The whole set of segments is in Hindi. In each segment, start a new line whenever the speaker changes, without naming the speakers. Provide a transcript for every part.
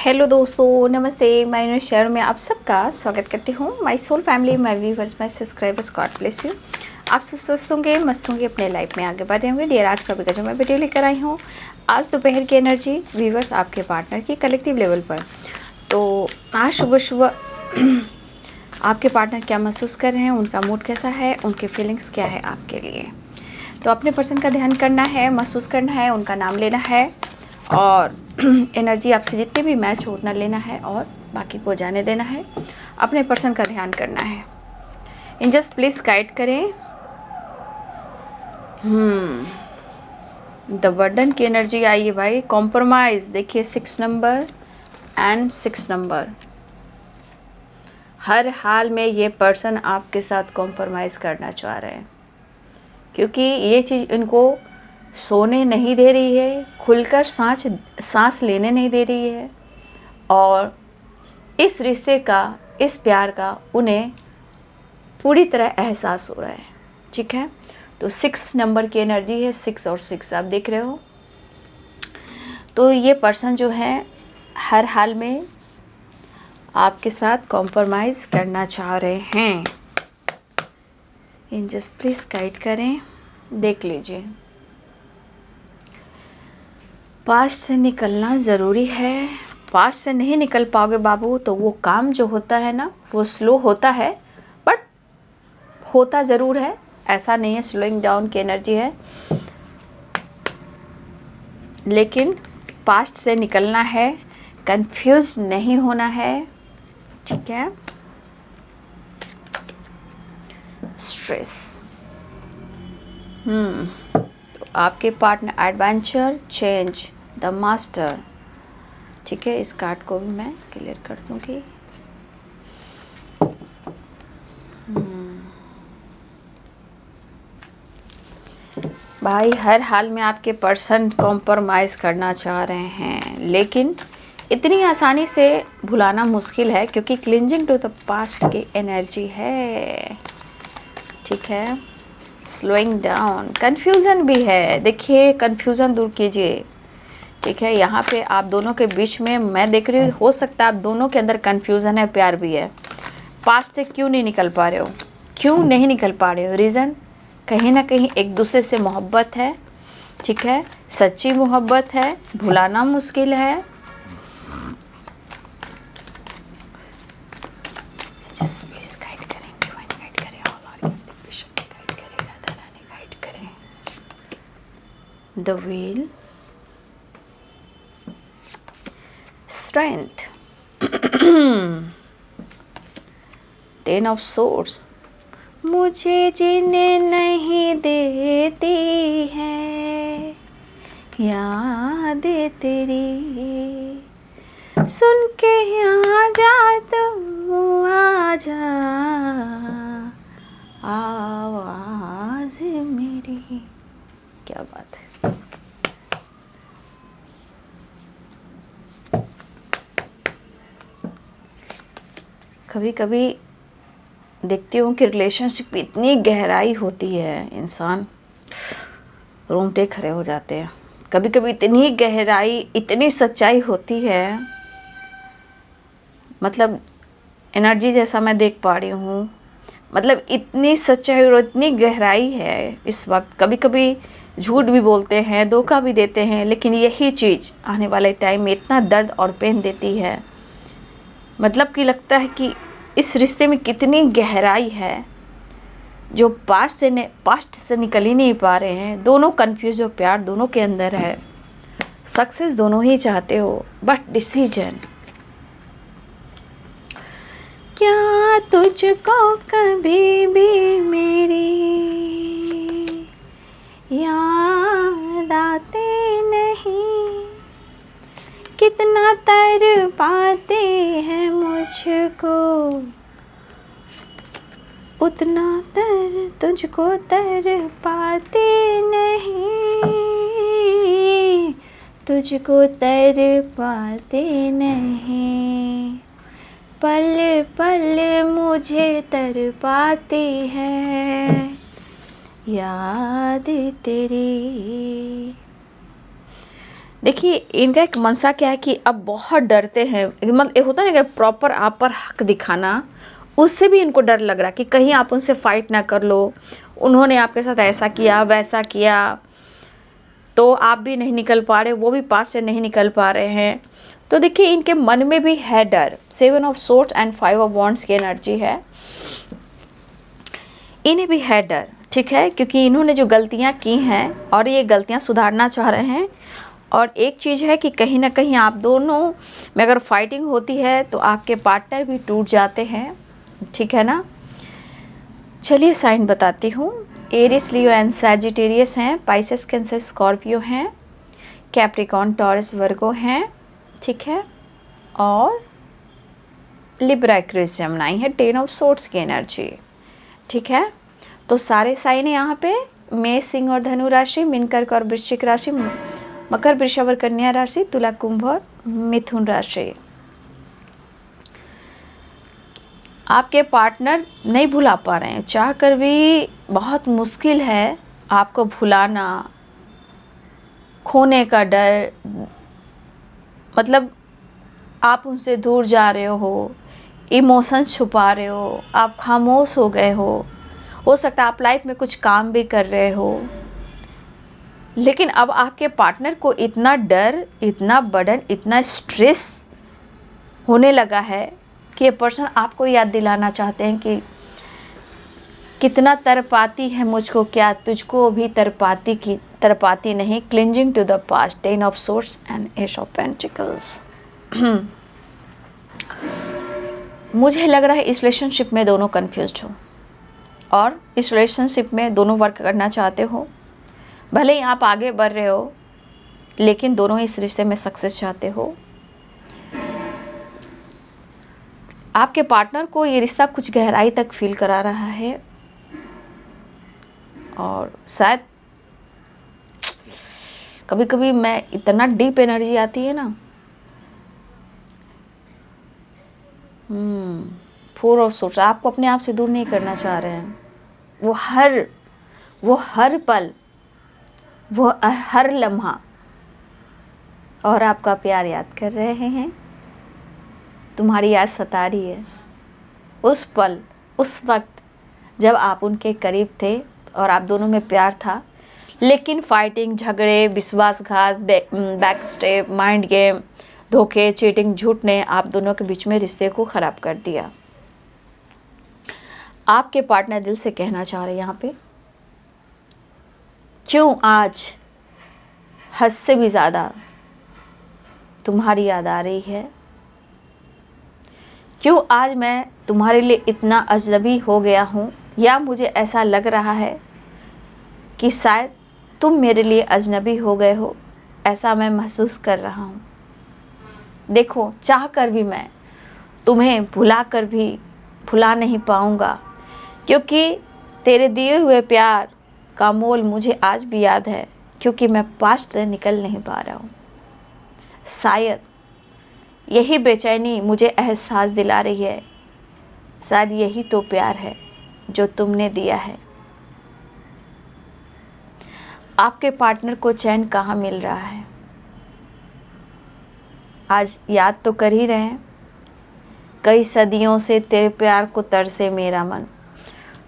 हेलो दोस्तों, नमस्ते। मैं न्यू शेयर में आप सबका स्वागत करती हूँ। My soul family, my viewers, my subscribers, god bless you. आप सब स्वस्थ होंगे, मस्त होंगे, अपने लाइफ में आगे बढ़ रहे होंगे। डियर, आज का भी जो मैं वीडियो लेकर आई हूँ, आज दोपहर की एनर्जी व्यूवर्स आपके पार्टनर की कलेक्टिव लेवल पर। तो आज सुबह सुबह आपके पार्टनर क्या महसूस कर रहे हैं, उनका मूड कैसा है, उनके फीलिंग्स क्या है आपके लिए। तो अपने पर्सन का ध्यान करना है, महसूस करना है, उनका नाम लेना है और एनर्जी आपसे जितने भी मैच हो उतना लेना है और बाकी को जाने देना है। अपने पर्सन का ध्यान करना है। इन जस्ट प्लीज़ गाइड करें। द बर्डन की एनर्जी आई है भाई। कॉम्प्रोमाइज़, देखिए 6 नंबर एंड 6 नंबर। हर हाल में ये पर्सन आपके साथ कॉम्प्रोमाइज़ करना चाह रहे हैं, क्योंकि ये चीज़ इनको सोने नहीं दे रही है, खुलकर सांस लेने नहीं दे रही है। और इस रिश्ते का, इस प्यार का उन्हें पूरी तरह एहसास हो रहा है। ठीक है, तो 6 नंबर की एनर्जी है। 6 और 6 आप देख रहे हो। तो ये पर्सन जो है हर हाल में आपके साथ कॉम्प्रोमाइज़ करना चाह रहे हैं। इन जस्ट प्लीज़ गाइड करें, देख लीजिए। पास्ट से निकलना ज़रूरी है। पास्ट से नहीं निकल पाओगे बाबू तो वो काम जो होता है ना, वो स्लो होता है, बट होता ज़रूर है। ऐसा नहीं है स्लोइंग डाउन की एनर्जी है, लेकिन पास्ट से निकलना है, कंफ्यूज नहीं होना है। ठीक है, स्ट्रेस। तो आपके partner adventure, change, the master. ठीक है, इस कार्ड को भी मैं क्लियर कर दूंगी। भाई हर हाल में आपके पर्सन कॉम्प्रोमाइज़ करना चाह रहे हैं, लेकिन इतनी आसानी से भुलाना मुश्किल है, क्योंकि क्लिंजिंग टू द पास्ट की एनर्जी है। ठीक है, स्लोइंग डाउन, कन्फ्यूज़न भी है। देखिए, कन्फ्यूज़न दूर कीजिए। ठीक है, यहाँ पे आप दोनों के बीच में मैं देख रही हूँ, हो सकता है आप दोनों के अंदर कन्फ्यूज़न है, प्यार भी है। पास्ट से क्यों नहीं निकल पा रहे हो, क्यों नहीं निकल पा रहे हो? रीज़न कहीं ना कहीं एक दूसरे से मोहब्बत है। ठीक है, सच्ची मोहब्बत है, भुलाना मुश्किल है। जस्ट प्लीज गाइड करें, डिवाइन गाइड करें, ऑल ऑर्गन्स दिव्य गाइड करें, राधा रानी गाइड करें। The wheel, strength, 10 of swords. मुझे जीने नहीं देती है याद तेरी, सुन के यहाँ जा तू आजा, आवाज़ मेरी। क्या बात है। कभी कभी देखती हूँ कि रिलेशनशिप में इतनी गहराई होती है, इंसान रोंगटे खड़े हो जाते हैं। कभी कभी इतनी गहराई, इतनी सच्चाई होती है, मतलब एनर्जी जैसा मैं देख पा रही हूँ, मतलब इतनी सच्चाई और इतनी गहराई है इस वक्त। कभी कभी झूठ भी बोलते हैं, धोखा भी देते हैं, लेकिन यही चीज़ आने वाले टाइम में इतना दर्द और पेन देती है। मतलब कि लगता है कि इस रिश्ते में कितनी गहराई है, जो पास्ट से निकल ही नहीं पा रहे हैं। दोनों कन्फ्यूज हो, प्यार दोनों के अंदर है, सक्सेस दोनों ही चाहते हो, बट डिसीजन। क्या तुझको कभी भी मेरी याद आते नहीं, कितना तर पाते हैं मुझको, उतना तर तुझको तर पाते नहीं, तुझको तर पाते नहीं, पल पल मुझे तर पाते हैं याद तेरी। देखिए इनका एक मनसा क्या है कि अब बहुत डरते हैं, मतलब एक होता है ना कि प्रॉपर आप पर हक दिखाना, उससे भी इनको डर लग रहा कि कहीं आप उनसे फाइट ना कर लो, उन्होंने आपके साथ ऐसा किया वैसा किया, तो आप भी नहीं निकल पा रहे, वो भी पास से नहीं निकल पा रहे हैं। तो देखिए इनके मन में भी है डर। 7 of swords and 5 of wands की एनर्जी है, इन्हें भी है डर, ठीक है, क्योंकि इन्होंने जो गलतियां की हैं और ये गलतियां सुधारना चाह रहे हैं। और एक चीज़ है कि कहीं ना कहीं आप दोनों में अगर फाइटिंग होती है तो आपके पार्टनर भी टूट जाते हैं, ठीक है ना। चलिए साइन बताती हूँ। एरिस, लियो एंड सैजिटेरियस हैं, पाइसेस, कैंसर, स्कॉर्पियो हैं, कैप्रिकॉर्न, टॉरस, वर्गो हैं, ठीक है, और लिब्रा, एक्वेरियस, जेमिनी है। 10 ऑफ सोर्ड्स की एनर्जी, ठीक है। तो सारे साइन है यहाँ पे, मेष, सिंह और धनु राशि, मीन, कर्क और वृश्चिक राशि, मकर, वृषभ और कन्या राशि, तुला, कुंभ और मिथुन राशि। आपके पार्टनर नहीं भुला पा रहे हैं, चाह कर भी बहुत मुश्किल है आपको भुलाना। खोने का डर, मतलब आप उनसे दूर जा रहे हो, इमोशन छुपा रहे हो, आप खामोश हो गए हो सकता है आप लाइफ में कुछ काम भी कर रहे हो, लेकिन अब आपके पार्टनर को इतना डर, इतना बर्डन, इतना स्ट्रेस होने लगा है कि ये पर्सन आपको याद दिलाना चाहते हैं कि कितना तरपाती है मुझको, क्या तुझको भी तरपाती नहीं। Clinging to the past, 10 of swords and ace of pentacles. मुझे लग रहा है इस रिलेशनशिप में दोनों कंफ्यूज्ड हो, और इस रिलेशनशिप में दोनों वर्क करना चाहते हो। भले ही आप आगे बढ़ रहे हो, लेकिन दोनों इस रिश्ते में सक्सेस चाहते हो। आपके पार्टनर को ये रिश्ता कुछ गहराई तक फील करा रहा है, और शायद कभी कभी मैं इतना डीप एनर्जी आती है ना। 4 ऑफ सोर्ड्स, आपको अपने आप से दूर नहीं करना चाह रहे हैं। वो हर पल, वो हर लम्हा और आपका प्यार याद कर रहे हैं। तुम्हारी याद सता रही है उस पल, उस वक्त जब आप उनके करीब थे और आप दोनों में प्यार था, लेकिन फाइटिंग, झगड़े, विश्वासघात, बैक स्टेप, माइंड गेम, धोखे, चीटिंग, झूठ ने आप दोनों के बीच में रिश्ते को ख़राब कर दिया। आपके पार्टनर दिल से कहना चाह रहे हैं यहाँ पे, क्यों आज हद से भी ज़्यादा तुम्हारी याद आ रही है, क्यों आज मैं तुम्हारे लिए इतना अजनबी हो गया हूँ, या मुझे ऐसा लग रहा है कि शायद तुम मेरे लिए अजनबी हो गए हो, ऐसा मैं महसूस कर रहा हूँ। देखो, चाह कर भी मैं तुम्हें भुला नहीं पाऊँगा, क्योंकि तेरे दिए हुए प्यार का मोल मुझे आज भी याद है, क्योंकि मैं पास्ट से निकल नहीं पा रहा हूँ। शायद यही बेचैनी मुझे एहसास दिला रही है, शायद यही तो प्यार है जो तुमने दिया है। आपके पार्टनर को चैन कहाँ मिल रहा है? आज याद तो कर ही रहे हैं, कई सदियों से तेरे प्यार को तरसे मेरा मन।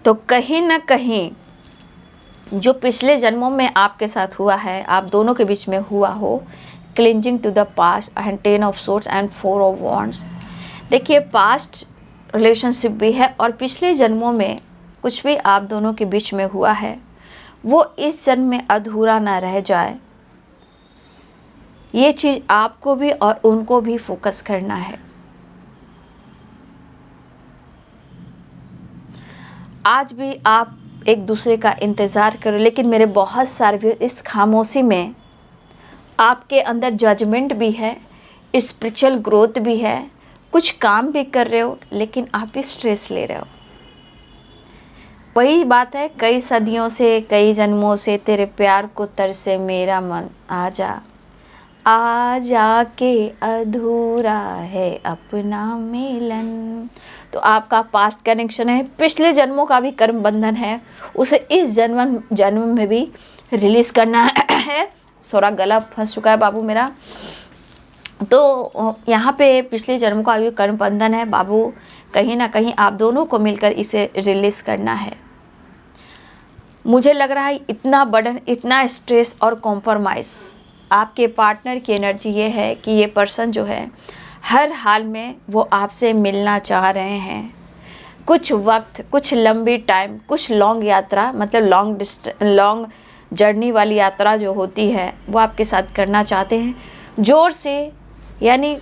तो कहीं ना कहीं जो पिछले जन्मों में आपके साथ हुआ है, आप दोनों के बीच में हुआ हो, clinging to the past and 10 of swords and 4 of wands. देखिए, पास्ट रिलेशनशिप भी है और पिछले जन्मों में कुछ भी आप दोनों के बीच में हुआ है, वो इस जन्म में अधूरा ना रह जाए, ये चीज़ आपको भी और उनको भी फोकस करना है। आज भी आप एक दूसरे का इंतज़ार करो, लेकिन मेरे बहुत सारे इस खामोशी में आपके अंदर जजमेंट भी है, स्पिरिचुअल ग्रोथ भी है, कुछ काम भी कर रहे हो, लेकिन आप भी स्ट्रेस ले रहे हो। वही बात है, कई सदियों से, कई जन्मों से तेरे प्यार को तरसे मेरा मन, आजा आजा के अधूरा है अपना मिलन। तो आपका पास्ट कनेक्शन है, पिछले जन्मों का भी कर्म बंधन है, उसे इस जन्म में भी रिलीज़ करना है थोड़ा गला फंस चुका है बाबू मेरा। तो यहाँ पे पिछले जन्म का आयु कर्म बंधन है बाबू, कहीं ना कहीं आप दोनों को मिलकर इसे रिलीज़ करना है। मुझे लग रहा है इतना बर्डन, इतना स्ट्रेस और कॉम्प्रोमाइज़, आपके पार्टनर की एनर्जी ये है कि ये पर्सन जो है हर हाल में वो आपसे मिलना चाह रहे हैं। कुछ वक्त, कुछ लंबी टाइम, कुछ लॉन्ग यात्रा, मतलब लॉन्ग जर्नी वाली यात्रा जो होती है वो आपके साथ करना चाहते हैं। ज़ोर से, यानी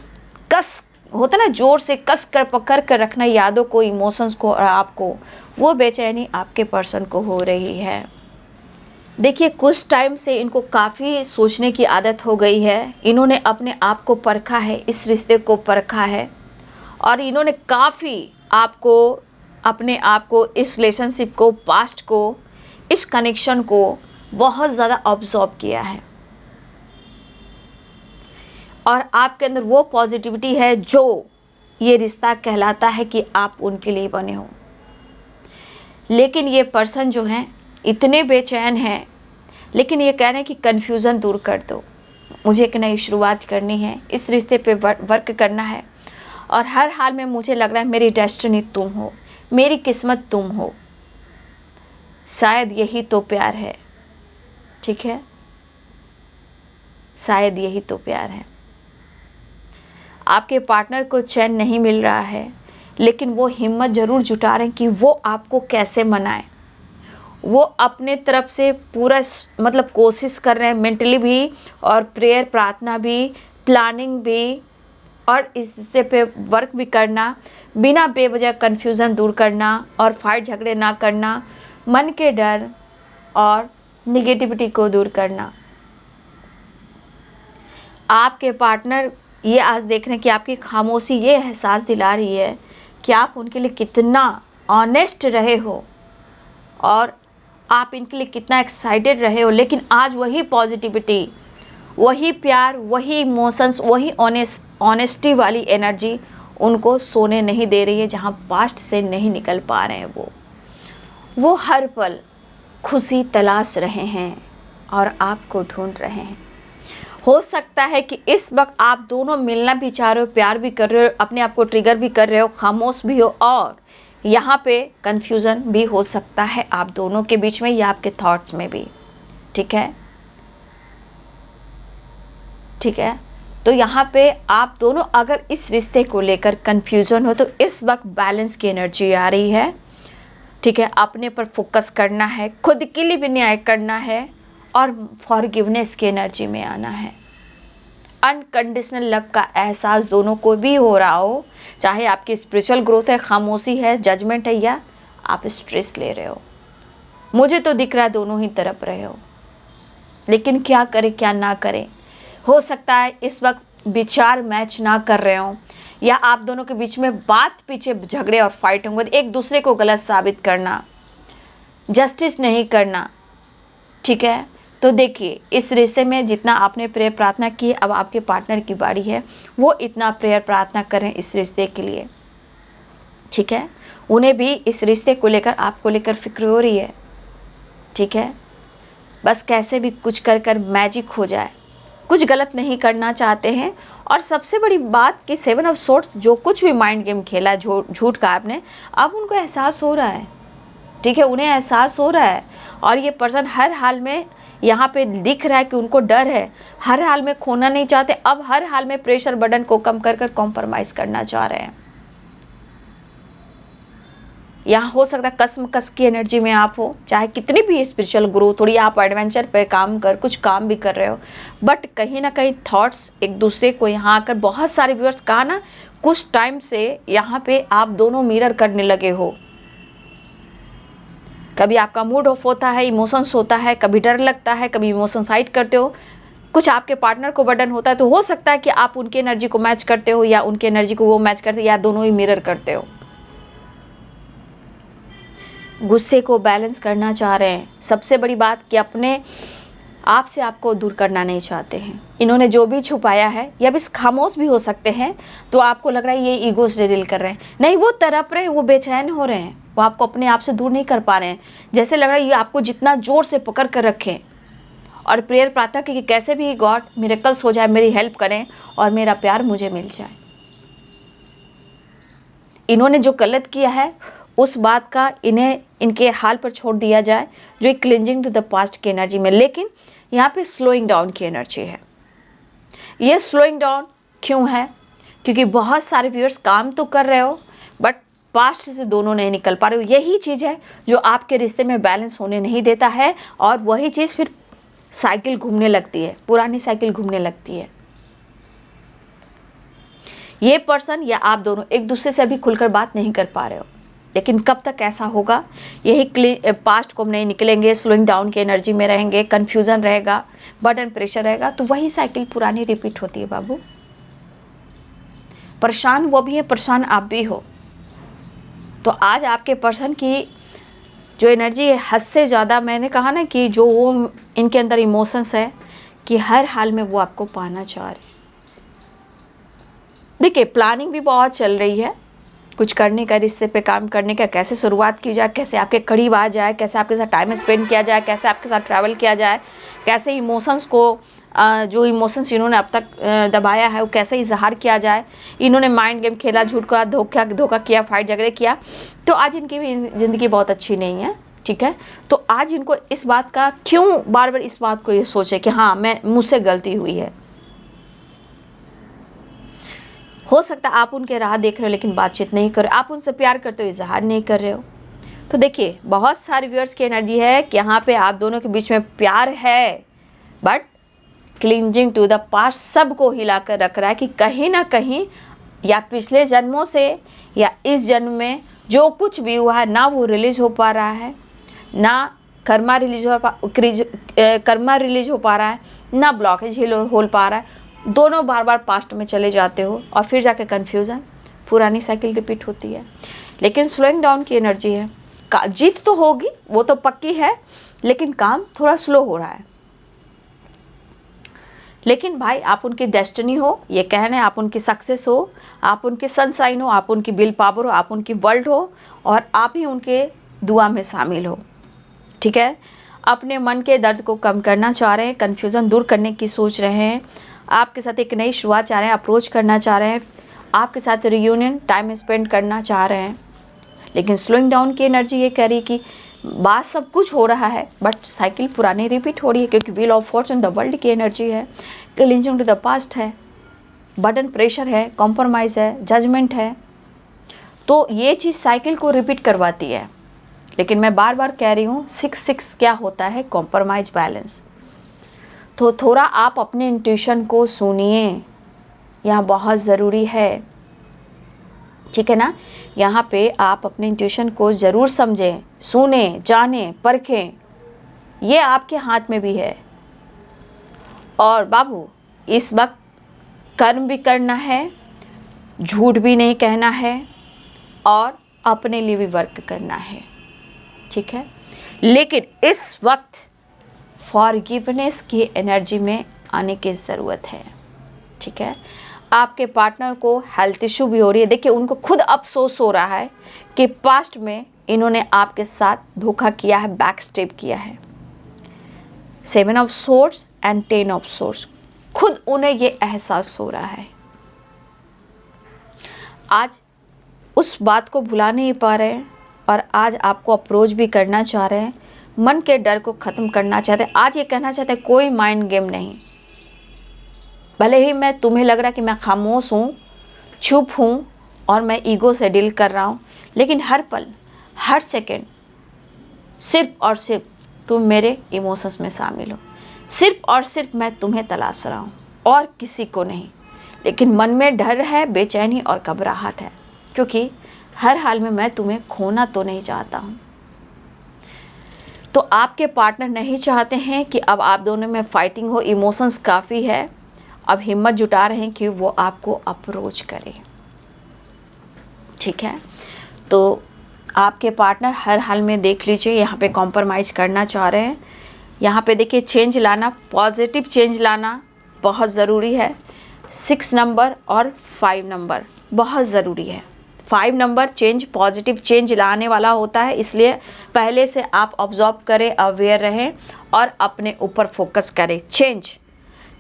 कस होता ना, ज़ोर से कस कर पकड़ कर रखना यादों को, इमोशंस को और आपको, वो बेचैनी आपके पर्सन को हो रही है। देखिए कुछ टाइम से इनको काफ़ी सोचने की आदत हो गई है। इन्होंने अपने आप को परखा है, इस रिश्ते को परखा है, और इन्होंने काफ़ी आपको, अपने आप को, इस रिलेशनशिप को, पास्ट को, इस कनेक्शन को बहुत ज़्यादा ऑब्जर्व किया है। और आपके अंदर वो पॉजिटिविटी है जो ये रिश्ता कहलाता है कि आप उनके लिए बने हो। लेकिन ये पर्सन जो हैं इतने बेचैन हैं, लेकिन ये कह रहे हैं कि कन्फ्यूज़न दूर कर दो, मुझे एक नई शुरुआत करनी है, इस रिश्ते पे वर्क करना है, और हर हाल में मुझे लग रहा है मेरी डेस्टिनी तुम हो, मेरी किस्मत तुम हो। शायद यही तो प्यार है, ठीक है, शायद यही तो प्यार है। आपके पार्टनर को चैन नहीं मिल रहा है, लेकिन वो हिम्मत ज़रूर जुटा रहे हैं कि वो आपको कैसे मनाए। वो अपने तरफ से पूरा मतलब कोशिश कर रहे हैं, मेंटली भी और प्रेयर, प्रार्थना भी, प्लानिंग भी, और इससे पे वर्क भी करना, बिना बेवजह कन्फ्यूज़न दूर करना और फाइट झगड़े ना करना, मन के डर और निगेटिविटी को दूर करना। आपके पार्टनर ये आज देख रहे हैं कि आपकी खामोशी ये एहसास दिला रही है कि आप उनके लिए कितना ऑनेस्ट रहे हो और आप इनके लिए कितना एक्साइटेड रहे हो। लेकिन आज वही पॉजिटिविटी, वही प्यार, वही इमोशंस, वही ऑनेस्टी वाली एनर्जी उनको सोने नहीं दे रही है, जहाँ पास्ट से नहीं निकल पा रहे हैं। वो हर पल खुशी तलाश रहे हैं और आपको ढूंढ रहे हैं। हो सकता है कि इस वक्त आप दोनों मिलना भी चाह रहे हो, प्यार भी कर रहे हो, अपने आप को ट्रिगर भी कर रहे हो, खामोश भी हो, और यहाँ पे कन्फ्यूज़न भी हो सकता है आप दोनों के बीच में या आपके थॉट्स में भी, ठीक है, ठीक है। तो यहाँ पे आप दोनों अगर इस रिश्ते को लेकर कन्फ्यूज़न हो, तो इस वक्त बैलेंस की एनर्जी आ रही है, ठीक है। अपने पर फोकस करना है, खुद के लिए भी न्याय करना है, और फॉरगिवनेस की एनर्जी में आना है। अनकंडीशनल लव का एहसास दोनों को भी हो रहा हो, चाहे आपकी स्पिरिचुअल ग्रोथ है, खामोशी है, जजमेंट है, या आप स्ट्रेस ले रहे हो। मुझे तो दिख रहा है दोनों ही तरफ रहे हो, लेकिन क्या करें क्या ना करें। हो सकता है इस वक्त विचार मैच ना कर रहे हो, या आप दोनों के बीच में बात पीछे झगड़े और फाइट होंगे, एक दूसरे को गलत साबित करना, जस्टिस नहीं करना, ठीक है। तो देखिए इस रिश्ते में जितना आपने प्रेयर प्रार्थना की, अब आपके पार्टनर की बारी है, वो इतना प्रेयर प्रार्थना करें इस रिश्ते के लिए, ठीक है। उन्हें भी इस रिश्ते को लेकर, आपको लेकर फिक्र हो रही है, ठीक है। बस कैसे भी कुछ कर कर मैजिक हो जाए, कुछ गलत नहीं करना चाहते हैं। और सबसे बड़ी बात कि 7 ऑफ सोर्ड्स जो कुछ भी माइंड गेम खेला, झूठ का आपने, अब उनको एहसास हो रहा है, ठीक है, उन्हें एहसास हो रहा है। और ये पर्सन हर हाल में यहाँ पे दिख रहा है कि उनको डर है, हर हाल में खोना नहीं चाहते, अब हर हाल में प्रेशर बर्डन को कम कर कर कॉम्प्रोमाइज़ करना चाह रहे हैं। यहाँ हो सकता है कस की एनर्जी में आप हो, चाहे कितनी भी स्पिरिचुअल ग्रोथ, थोड़ी आप एडवेंचर पे काम कर, कुछ काम भी कर रहे हो, बट कहीं ना कहीं थॉट्स एक दूसरे को यहाँ आकर, बहुत सारे व्यूअर्स कहा ना, कुछ टाइम से यहाँ पे आप दोनों मिरर करने लगे हो। कभी आपका मूड ऑफ होता है, इमोशंस होता है, कभी डर लगता है, कभी इमोशंस हाइड करते हो, कुछ आपके पार्टनर को बर्डन होता है, तो हो सकता है कि आप उनकी एनर्जी को मैच करते हो या उनकी एनर्जी को वो मैच करते हो, या दोनों ही मिरर करते हो। गुस्से को बैलेंस करना चाह रहे हैं। सबसे बड़ी बात कि अपने आप से आपको दूर करना नहीं चाहते हैं। इन्होंने जो भी छुपाया है, या भी खामोश भी हो सकते हैं, तो आपको लग रहा है ये ईगो से डील कर रहे हैं, नहीं, वो तड़प रहे हैं, वो बेचैन हो रहे हैं, वो आपको अपने आप से दूर नहीं कर पा रहे हैं। जैसे लग रहा है ये आपको जितना ज़ोर से पकड़ कर रखें और प्रेयर प्रार्थना की कि कैसे भी गॉड मिरेकल्स हो जाए, मेरी हेल्प करें और मेरा प्यार मुझे मिल जाए। इन्होंने जो गलत किया है उस बात का इन्हें इनके हाल पर छोड़ दिया जाए, जो एक क्लिंजिंग टू द पास्ट की एनर्जी में। लेकिन यहाँ पे स्लोइंग डाउन की एनर्जी है। ये स्लोइंग डाउन क्यों है? क्योंकि बहुत सारे व्यूअर्स काम तो कर रहे हो बट पास्ट से दोनों नहीं निकल पा रहे हो। यही चीज़ है जो आपके रिश्ते में बैलेंस होने नहीं देता है, और वही चीज़ फिर साइकिल घूमने लगती है, पुरानी साइकिल घूमने लगती है। ये पर्सन या आप दोनों एक दूसरे से अभी खुलकर बात नहीं कर पा रहे हो, लेकिन कब तक ऐसा होगा? यही पास्ट को हम नहीं निकलेंगे, स्लोइंग डाउन की एनर्जी में रहेंगे, कन्फ्यूज़न रहेगा, बर्डन प्रेशर रहेगा, तो वही साइकिल पुरानी रिपीट होती है बाबू। परेशान वो भी है, परेशान आप भी हो। तो आज आपके पर्सन की जो एनर्जी है, हद से ज़्यादा, मैंने कहा ना कि जो वो इनके अंदर इमोशंस है कि हर हाल में वो आपको पाना चाह रहे हैं। देखिए, प्लानिंग भी बहुत चल रही है कुछ करने का, रिश्ते पे काम करने का, कैसे शुरुआत की जाए, कैसे आपके करीब आ जाए, कैसे आपके साथ टाइम स्पेंड किया जाए, कैसे आपके साथ ट्रैवल किया जाए, कैसे इमोशंस को जो इमोशंस इन्होंने अब तक दबाया है वो कैसे इजहार किया जाए। इन्होंने माइंड गेम खेला, झूठ का धोखा किया, फाइट झगड़े किया, तो आज इनकी भी ज़िंदगी बहुत अच्छी नहीं है। ठीक है, तो आज इनको इस बात का क्यों बार बार इस बात को ये सोचे कि हाँ मैं मुझसे गलती हुई है। हो सकता है आप उनके राह देख रहे हो लेकिन बातचीत नहीं कर रहे, आप उनसे प्यार करते हो, इजहार नहीं कर रहे हो। तो देखिए, बहुत सारे व्यूअर्स की एनर्जी है कि यहाँ पे आप दोनों के बीच में प्यार है but clinging to the past सबको हिला कर रख रहा है कि कहीं ना कहीं या पिछले जन्मों से या इस जन्म में जो कुछ भी हुआ है ना वो रिलीज हो पा रहा है, ना कर्मा रिलीज हो पा रहा है, ना ब्लॉकेज हो पा रहा है। दोनों बार बार पास्ट में चले जाते हो और फिर जाके कन्फ्यूज़न, पुरानी साइकिल रिपीट होती है। लेकिन स्लोइंग डाउन की एनर्जी है, जीत तो होगी वो तो पक्की है, लेकिन काम थोड़ा स्लो हो रहा है। लेकिन भाई आप उनकी डेस्टिनी हो, ये कहना है, आप उनकी सक्सेस हो, आप उनकी सनशाइन हो, आप उनकी विल पावर हो, आप उनकी वर्ल्ड हो, और आप ही उनके दुआ में शामिल हो। ठीक है, अपने मन के दर्द को कम करना चाह रहे हैं, कन्फ्यूज़न दूर करने की सोच रहे हैं, आपके साथ एक नई शुरुआत चाह रहे हैं, अप्रोच करना चाह रहे हैं, आपके साथ रियूनियन टाइम स्पेंड करना चाह रहे हैं। लेकिन स्लोइंग डाउन की एनर्जी ये कह रही है कि बात सब कुछ हो रहा है बट साइकिल पुरानी रिपीट हो रही है, क्योंकि wheel of fortune the world की एनर्जी है, क्लिंजिंग टू द पास्ट है, बर्डन प्रेशर है, कॉम्प्रोमाइज़ है, जजमेंट है। तो ये चीज़ साइकिल को रिपीट करवाती है। लेकिन मैं बार बार कह रही हूँ 6-6 क्या होता है? Compromise balance. तो थोड़ा आप अपने इंट्यूशन को सुनिए, यहाँ बहुत ज़रूरी है। ठीक है ना, यहाँ पे आप अपने इंट्यूशन को ज़रूर समझें, सुने, जाने, परखें, ये आपके हाथ में भी है। और बाबू, इस वक्त कर्म भी करना है, झूठ भी नहीं कहना है, और अपने लिए भी वर्क करना है। ठीक है, लेकिन इस वक्त फॉरगिवनेस की एनर्जी में आने की ज़रूरत है। ठीक है, आपके पार्टनर को हेल्थ इशू भी हो रही है। देखिए, उनको खुद अफसोस हो रहा है कि पास्ट में इन्होंने आपके साथ धोखा किया है, बैक स्टेप किया है। 7 of swords and 10 of swords, खुद उन्हें ये एहसास हो रहा है। आज उस बात को भुला नहीं पा रहे हैं और आज आपको अप्रोच भी करना चाह रहे हैं, मन के डर को ख़त्म करना चाहते हैं। आज ये कहना चाहते हैं कोई माइंड गेम नहीं। भले ही मैं तुम्हें लग रहा है कि मैं खामोश हूँ, चुप हूँ और मैं ईगो से डील कर रहा हूँ, लेकिन हर पल, हर सेकंड सिर्फ और सिर्फ तुम मेरे इमोशंस में शामिल हो। सिर्फ और सिर्फ मैं तुम्हें तलाश रहा हूँ और किसी को नहीं। लेकिन मन में डर है, बेचैनी और घबराहट है, क्योंकि हर हाल में मैं तुम्हें खोना तो नहीं चाहता हूँ। तो आपके पार्टनर नहीं चाहते हैं कि अब आप दोनों में फाइटिंग हो, इमोशंस काफ़ी है। अब हिम्मत जुटा रहे हैं कि वो आपको अप्रोच करे। ठीक है, तो आपके पार्टनर हर हाल में देख लीजिए यहाँ पे कॉम्प्रोमाइज़ करना चाह रहे हैं। यहाँ पे देखिए, चेंज लाना, पॉजिटिव चेंज लाना बहुत ज़रूरी है। 6 नंबर और 5 नंबर बहुत ज़रूरी है। 5 नंबर चेंज, पॉजिटिव चेंज लाने वाला होता है, इसलिए पहले से आप ऑब्जर्व करें, अवेयर रहें और अपने ऊपर फोकस करें। चेंज,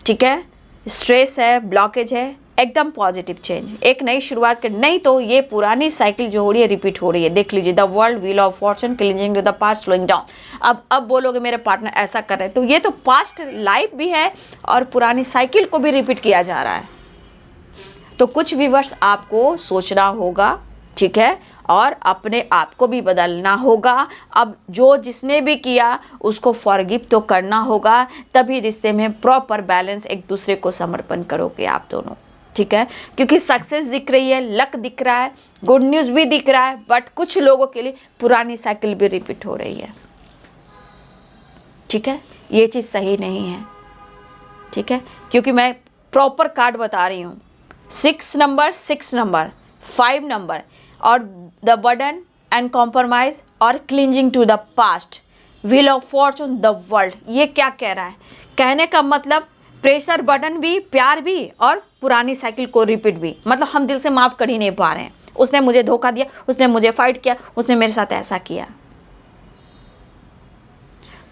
ठीक है, स्ट्रेस है, ब्लॉकेज है, एकदम पॉजिटिव चेंज, एक नई शुरुआत कर, नहीं तो ये पुरानी साइकिल जो हो रही है रिपीट हो रही है। देख लीजिए, the world, wheel of fortune, clinging to the past, slowing down. अब बोलोगे मेरे पार्टनर ऐसा कर रहे हैं, तो ये तो पास्ट लाइफ भी है और पुरानी साइकिल को भी रिपीट किया जा रहा है। तो कुछ व्यूअर्स आपको सोचना होगा, ठीक है, और अपने आप को भी बदलना होगा। अब जो जिसने भी किया उसको फॉरगिव तो करना होगा, तभी रिश्ते में प्रॉपर बैलेंस, एक दूसरे को समर्पण करोगे आप दोनों, ठीक है। क्योंकि सक्सेस दिख रही है, लक दिख रहा है, गुड न्यूज़ भी दिख रहा है, बट कुछ लोगों के लिए पुरानी साइकिल भी रिपीट हो रही है, ठीक है। ये चीज़ सही नहीं है, ठीक है, क्योंकि मैं प्रॉपर कार्ड बता रही हूँ। 6 नंबर, 5 नंबर और द बर्डन एंड कॉम्प्रोमाइज और clinging to the past, wheel of fortune, the world. ये क्या कह रहा है? कहने का मतलब प्रेशर, बर्डन भी, प्यार भी और पुरानी साइकिल को रिपीट भी। मतलब हम दिल से माफ़ कर ही नहीं पा रहे हैं। उसने मुझे धोखा दिया, उसने मुझे फाइट किया, उसने मेरे साथ ऐसा किया।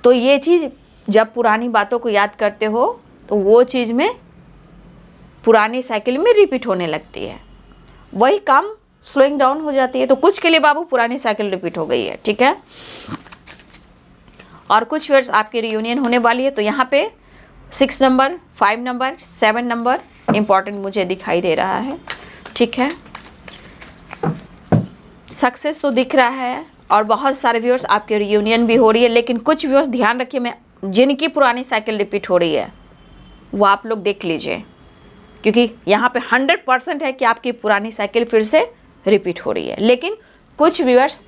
तो ये चीज़ जब पुरानी बातों को याद करते हो तो वो चीज़ में पुरानी साइकिल में रिपीट होने लगती है, वही काम स्लोइंग डाउन हो जाती है। तो कुछ के लिए बाबू पुरानी साइकिल रिपीट हो गई है, ठीक है। और कुछ वर्ष आपकी रियूनियन होने वाली है। तो यहाँ पे 6 नंबर, 5 नंबर, 7 नंबर इम्पॉर्टेंट मुझे दिखाई दे रहा है, ठीक है। सक्सेस तो दिख रहा है और बहुत सारे व्यूअर्स आपके रियूनियन भी हो रही है, लेकिन कुछ व्यूअर्स ध्यान रखिए, मैं जिनकी पुरानी साइकिल रिपीट हो रही है वो आप लोग देख लीजिए, क्योंकि यहाँ पे 100% है कि आपकी पुरानी साइकिल फिर से रिपीट हो रही है। लेकिन कुछ व्यूअर्स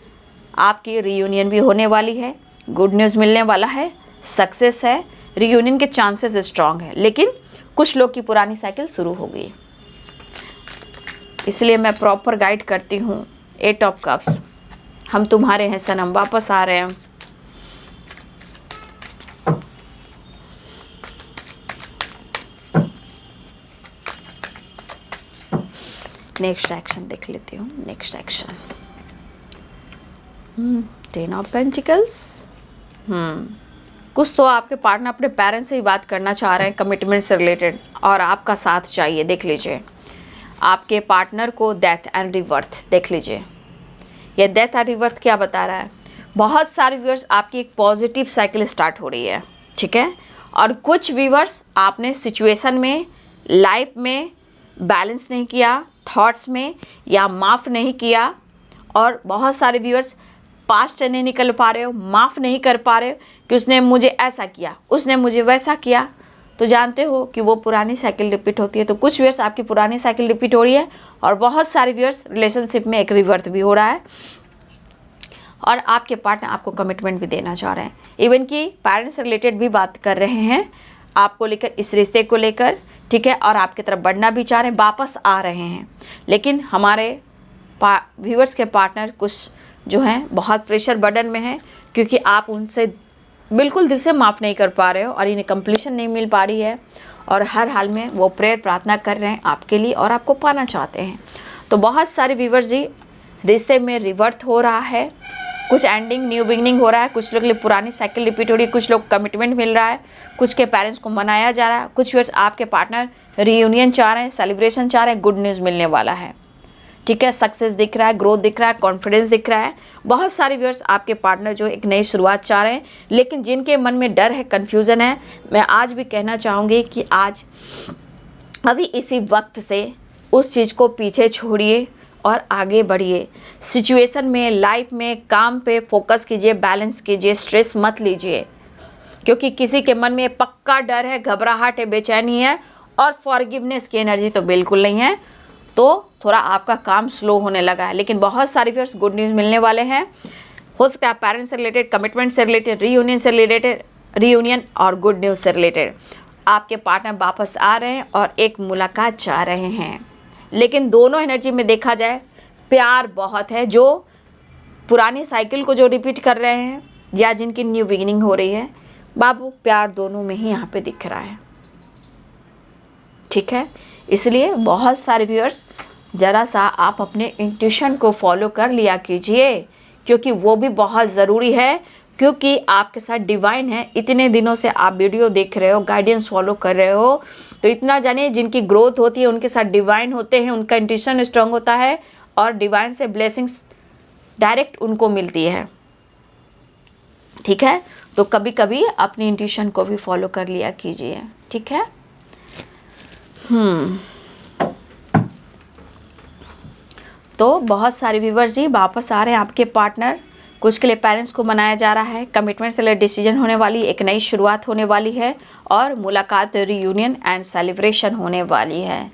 आपकी रियूनियन भी होने वाली है, गुड न्यूज़ मिलने वाला है, सक्सेस है, रियूनियन के चांसेस स्ट्रांग है। लेकिन कुछ लोग की पुरानी साइकिल शुरू हो गई, इसलिए मैं प्रॉपर गाइड करती हूँ। 8 ऑफ कप्स, हम तुम्हारे हैं सनम, वापस आ रहे हैं। नेक्स्ट एक्शन देख लेती हूँ। Next action 10 of pentacles. कुछ तो आपके पार्टनर अपने पेरेंट्स से ही बात करना चाह रहे हैं कमिटमेंट से रिलेटेड, और आपका साथ चाहिए। देख लीजिए, आपके पार्टनर को डेथ एंड रिवर्थ, देख लीजिए ये डेथ एंड रिवर्थ क्या बता रहा है। बहुत सारे व्यूअर्स आपकी एक पॉजिटिव साइकिल स्टार्ट हो रही है, ठीक है। और कुछ व्यूअर्स आपने सिचुएशन में, लाइफ में बैलेंस नहीं किया, थॉट्स में, या माफ़ नहीं किया। और बहुत सारे व्यूअर्स पास्ट नहीं निकल पा रहे हो, माफ़ नहीं कर पा रहे हो कि उसने मुझे ऐसा किया, उसने मुझे वैसा किया। तो जानते हो कि वो पुरानी साइकिल रिपीट होती है। तो कुछ व्यूअर्स आपकी पुरानी साइकिल रिपीट हो रही है और बहुत सारे व्यूअर्स रिलेशनशिप में एक रिवर्थ भी हो रहा है, और आपके पार्टनर आपको कमिटमेंट भी देना चाह रहे हैं। इवन कि पेरेंट्स से रिलेटेड भी बात कर रहे हैं आपको लेकर, इस रिश्ते को लेकर, ठीक है। और आपकी तरफ बढ़ना भी चाह रहे हैं, वापस आ रहे हैं। लेकिन हमारे व्यूअर्स के पार्टनर कुछ जो हैं बहुत प्रेशर बर्डन में हैं, क्योंकि आप उनसे बिल्कुल दिल से माफ़ नहीं कर पा रहे हो और इन्हें कंप्लीशन नहीं मिल पा रही है। और हर हाल में वो प्रेयर प्रार्थना कर रहे हैं आपके लिए और आपको पाना चाहते हैं। तो बहुत सारे व्यूअर्स जी रिश्ते में रिवर्थ हो रहा है, कुछ एंडिंग न्यू बिगनिंग हो रहा है, कुछ लोग के लिए पुरानी साइकिल रिपीट हो रही है, कुछ लोग कमिटमेंट मिल रहा है, कुछ के पेरेंट्स को मनाया जा रहा है, कुछ व्यूअर्स आपके पार्टनर रीयूनियन चाह रहे हैं, सेलिब्रेशन चाह रहे हैं, गुड न्यूज़ मिलने वाला है, ठीक है। सक्सेस दिख रहा है, ग्रोथ दिख रहा है, कॉन्फिडेंस दिख रहा है। बहुत सारे व्यूअर्स आपके पार्टनर जो एक नई शुरुआत चाह रहे हैं, लेकिन जिनके मन में डर है, कन्फ्यूज़न है, मैं आज भी कहना चाहूँगी कि आज अभी इसी वक्त से उस चीज़ को पीछे छोड़िए और आगे बढ़िए। सिचुएशन में, लाइफ में, काम पे फोकस कीजिए, बैलेंस कीजिए, स्ट्रेस मत लीजिए, क्योंकि किसी के मन में पक्का डर है, घबराहट है, बेचैनी है, और फॉरगिवनेस की एनर्जी तो बिल्कुल नहीं है। तो थोड़ा आपका काम स्लो होने लगा है। लेकिन बहुत सारे व्यूअर्स गुड न्यूज़ मिलने वाले हैं। हो सकता है पेरेंट्स से रिलेटेड, कमिटमेंट से रिलेटेड, रीयूनियन से रिलेटेड, रीयूनियन और गुड न्यूज़ से रिलेटेड आपके पार्टनर वापस आ रहे हैं और एक मुलाकात चाह रहे हैं। लेकिन दोनों एनर्जी में देखा जाए प्यार बहुत है। जो पुरानी साइकिल को जो रिपीट कर रहे हैं या जिनकी न्यू बिगिनिंग हो रही है, बाबू प्यार दोनों में ही यहाँ पे दिख रहा है, ठीक है। इसलिए बहुत सारे व्यूअर्स ज़रा सा आप अपने इंट्यूशन को फॉलो कर लिया कीजिए, क्योंकि वो भी बहुत ज़रूरी है, क्योंकि आपके साथ डिवाइन है। इतने दिनों से आप वीडियो देख रहे हो, गाइडेंस फॉलो कर रहे हो, तो इतना जानिए जिनकी ग्रोथ होती है उनके साथ डिवाइन होते हैं, उनका इंट्यूशन स्ट्रांग होता है और डिवाइन से ब्लेसिंग्स डायरेक्ट उनको मिलती है। ठीक है, तो कभी कभी अपनी इंट्यूशन को भी फॉलो कर लिया कीजिए। ठीक है। तो बहुत सारे व्यूवर्स जी वापस आ रहे हैं आपके पार्टनर, कुछ के लिए पेरेंट्स को मनाया जा रहा है, कमिटमेंट से रिलेटेड डिसीजन होने वाली, एक नई शुरुआत होने वाली है और मुलाकात, रियूनियन एंड सेलिब्रेशन होने वाली है।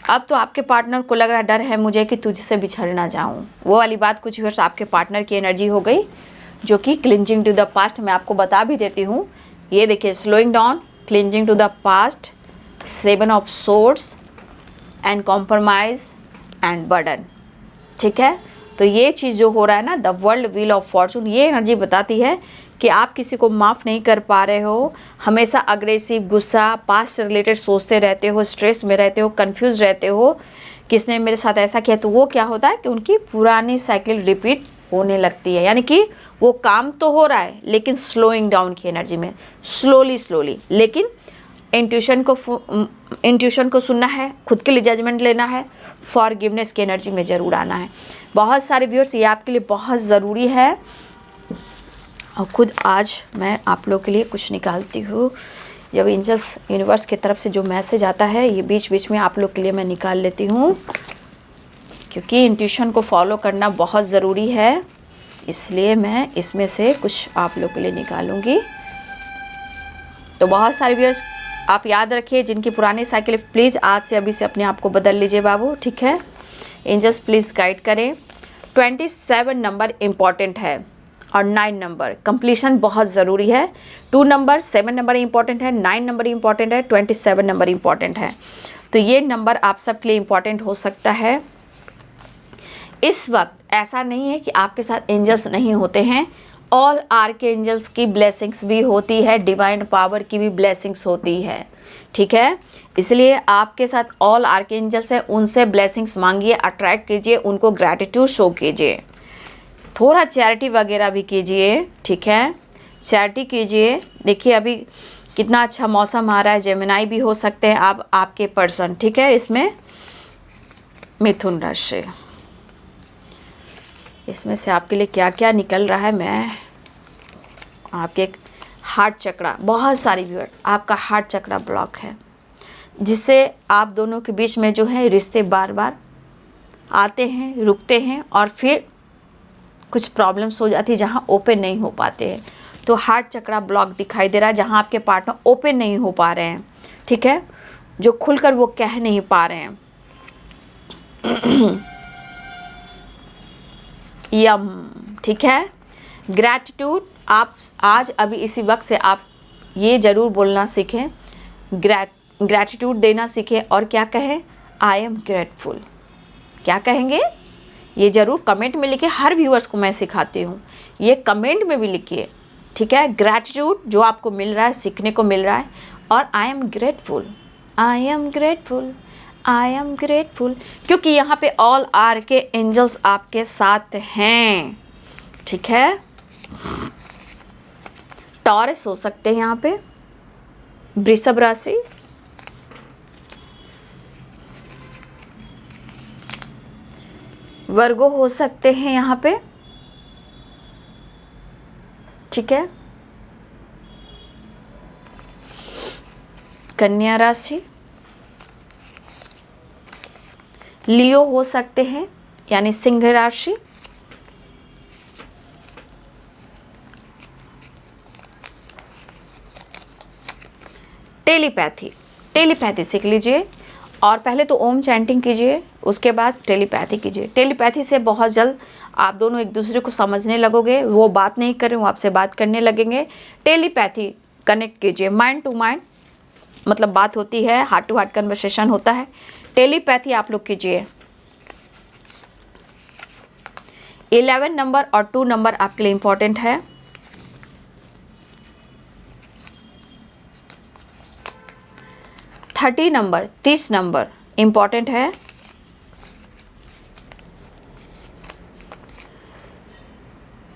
अब तो आपके पार्टनर को लग रहा डर है मुझे कि तुझसे बिछड़ ना जाऊं, वो वाली बात कुछ व्यूअर्स आपके पार्टनर की एनर्जी हो गई, जो कि क्लिंजिंग टू द पास्ट। मैं आपको बता भी देती हूँ, ये देखिए, slowing down, clinging to the past, 7 of swords and compromise and burden. ठीक है, तो ये चीज़ जो हो रहा है ना, the world wheel of Fortune, ये एनर्जी बताती है कि आप किसी को माफ़ नहीं कर पा रहे हो, हमेशा अग्रेसिव, गुस्सा, पास्ट से रिलेटेड सोचते रहते हो, स्ट्रेस में रहते हो, कंफ्यूज रहते हो, किसने मेरे साथ ऐसा किया। तो वो क्या होता है कि उनकी पुरानी साइकिल रिपीट होने लगती है, यानी कि वो काम तो हो रहा है लेकिन स्लोइंग डाउन की एनर्जी में, स्लोली। लेकिन इंट्यूशन को सुनना है, खुद के लिए जजमेंट लेना है, फॉरगिवनेस की एनर्जी में ज़रूर आना है। बहुत सारे व्यूअर्स, ये आपके लिए बहुत ज़रूरी है। और खुद आज मैं आप लोग के लिए कुछ निकालती हूँ। जब एंजल्स यूनिवर्स की तरफ से जो मैसेज आता है, ये बीच बीच में आप लोग के लिए मैं निकाल लेती हूँ, क्योंकि इंट्यूशन को फॉलो करना बहुत ज़रूरी है, इसलिए मैं इसमें से कुछ आप लोग के लिए निकालूंगी। तो बहुत सारे व्यूअर्स आप याद रखिए, जिनकी पुरानी साइकिल, प्लीज़ आज से अभी से अपने आप को बदल लीजिए बाबू। ठीक है, एंजल्स प्लीज़ गाइड करें। 27 नंबर इम्पॉर्टेंट है और 9 नंबर कंप्लीशन बहुत ज़रूरी है। 2 नंबर, 7 नंबर इम्पॉर्टेंट है, 9 नंबर इम्पॉर्टेंट है, 27 नंबर इम्पॉर्टेंट है। तो ये नंबर आप सब के लिए इम्पॉर्टेंट हो सकता है। इस वक्त ऐसा नहीं है कि आपके साथ एंजल्स नहीं होते हैं, ऑल आर्कएंजल्स की ब्लेसिंग्स भी होती है, डिवाइन पावर की भी ब्लेसिंग्स होती है। ठीक है, इसलिए आपके साथ ऑल आर्कएंजल्स हैं, उनसे ब्लेसिंग्स मांगिए, अट्रैक्ट कीजिए, उनको ग्रैटिट्यूड शो कीजिए, थोड़ा चैरिटी वगैरह भी कीजिए। ठीक है, चैरिटी कीजिए। देखिए अभी कितना अच्छा मौसम आ रहा है, जेमिनाई भी हो सकते हैं आप, आपके पर्सन। ठीक है, इसमें मिथुन राशि, इसमें से आपके लिए क्या क्या निकल रहा है, मैं आपके हार्ट चक्रा, बहुत सारी व्यूअर, आपका हार्ट चक्रा ब्लॉक है, जिससे आप दोनों के बीच में जो है रिश्ते बार बार आते हैं, रुकते हैं और फिर कुछ प्रॉब्लम्स हो जाती है जहाँ ओपन नहीं हो पाते हैं। तो हार्ट चक्रा ब्लॉक दिखाई दे रहा है, जहाँ आपके पार्टनर ओपन नहीं हो पा रहे हैं। ठीक है, जो खुलकर वो कह नहीं पा रहे हैं। यम, ठीक है, ग्रैटिट्यूड, आप आज अभी इसी वक्त से आप ये ज़रूर बोलना सीखें, ग्रैटिट्यूड देना सीखें। और क्या कहें, आई एम ग्रेटफुल। क्या कहेंगे, ये ज़रूर कमेंट में लिखिए, हर व्यूअर्स को मैं सिखाती हूँ, ये कमेंट में भी लिखिए। ठीक है, ग्रैटिट्यूड जो आपको मिल रहा है, सीखने को मिल रहा है, और I am grateful, I am grateful, I am grateful, क्योंकि यहाँ पे ऑल आर के एंजल्स आपके साथ हैं। ठीक है, टॉरस हो सकते हैं यहाँ पे, वृषभ राशि, वर्गो हो सकते हैं यहाँ पे। ठीक है, कन्या राशि, लियो हो सकते हैं, यानी सिंह राशि, टेलीपैथी सीख लीजिए, और पहले तो ओम चैंटिंग कीजिए, उसके बाद टेलीपैथी कीजिए। टेलीपैथी से बहुत जल्द आप दोनों एक दूसरे को समझने लगोगे, वो बात नहीं कर रहे, वो आपसे बात करने लगेंगे। टेलीपैथी कनेक्ट कीजिए, माइंड टू माइंड मतलब बात होती है, हार्ट टू हार्ट कन्वर्सेशन होता है, टेलीपैथी आप लोग कीजिए। 11 नंबर और 2 नंबर आपके लिए इम्पॉर्टेंट है। 30 नंबर, 30 नंबर इम्पॉर्टेंट है।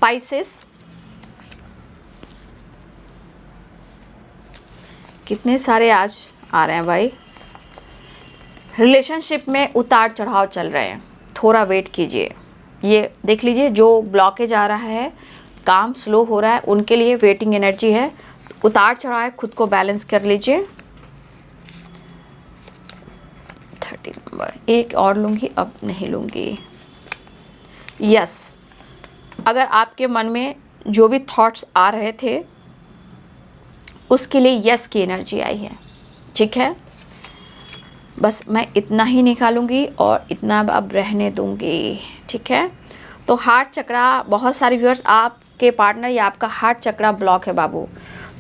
पाइसेस, कितने सारे आज आ रहे हैं भाई। रिलेशनशिप में उतार चढ़ाव चल रहे हैं, थोड़ा वेट कीजिए। ये देख लीजिए, जो ब्लॉकेज आ रहा है, काम स्लो हो रहा है, उनके लिए वेटिंग एनर्जी है। उतार चढ़ाव है, खुद को बैलेंस कर लीजिए। 30 नंबर, एक और लूँगी, अब नहीं लूँगी। यस, अगर आपके मन में जो भी थॉट्स आ रहे थे उसके लिए यस की एनर्जी आई है, ठीक है। बस मैं इतना ही निकालूंगी और इतना अब रहने दूंगी, ठीक है। तो हार्ट चक्रा, बहुत सारे व्यूअर्स, आपके पार्टनर या आपका हार्ट चक्रा ब्लॉक है बाबू,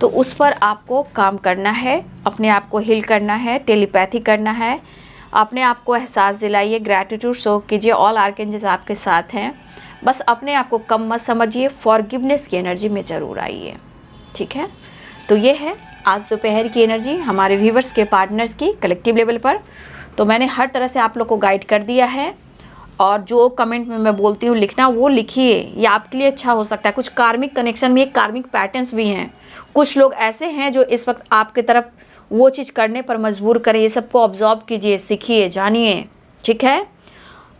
तो उस पर आपको काम करना है, अपने आप को हील करना है, टेलीपैथी करना है, अपने आप को एहसास दिलाइए, ग्रैटिट्यूड शो कीजिए, ऑल आर्कएंजल्स आपके साथ हैं। बस अपने आप को कम मत समझिए, फॉरगिवनेस की एनर्जी में ज़रूर आइए, ठीक है। तो ये है आज दोपहर की एनर्जी हमारे व्यूवर्स के पार्टनर्स की कलेक्टिव लेवल पर। तो मैंने हर तरह से आप लोग को गाइड कर दिया है, और जो कमेंट में मैं बोलती हूँ लिखना, वो लिखिए, ये आपके लिए अच्छा हो सकता है। कुछ कार्मिक कनेक्शन में कार्मिक पैटर्न्स भी हैं, कुछ लोग ऐसे हैं जो इस वक्त आपकी तरफ वो चीज़ करने पर मजबूर करें। ये सबको ऑब्जर्व कीजिए, सीखिए, जानिए, ठीक है।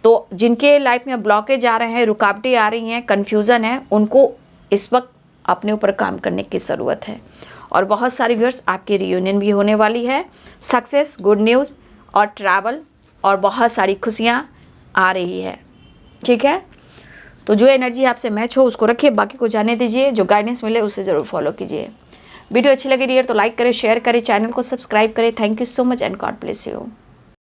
तो जिनके लाइफ में ब्लॉकेज आ रहे हैं, रुकावटें आ रही हैं, कन्फ्यूज़न है, उनको इस वक्त अपने ऊपर काम करने की ज़रूरत है। और बहुत सारे व्यूअर्स, आपकी रियूनियन भी होने वाली है, सक्सेस, गुड न्यूज़ और ट्रैवल और बहुत सारी खुशियाँ आ रही है, ठीक है। तो जो एनर्जी आपसे मैच हो उसको रखिए, बाकी को जाने दीजिए, जो गाइडेंस मिले उसे ज़रूर फॉलो कीजिए। वीडियो अच्छी लगी डियर तो लाइक करें, शेयर करें, चैनल को सब्सक्राइब करें। Thank you so much and God bless you.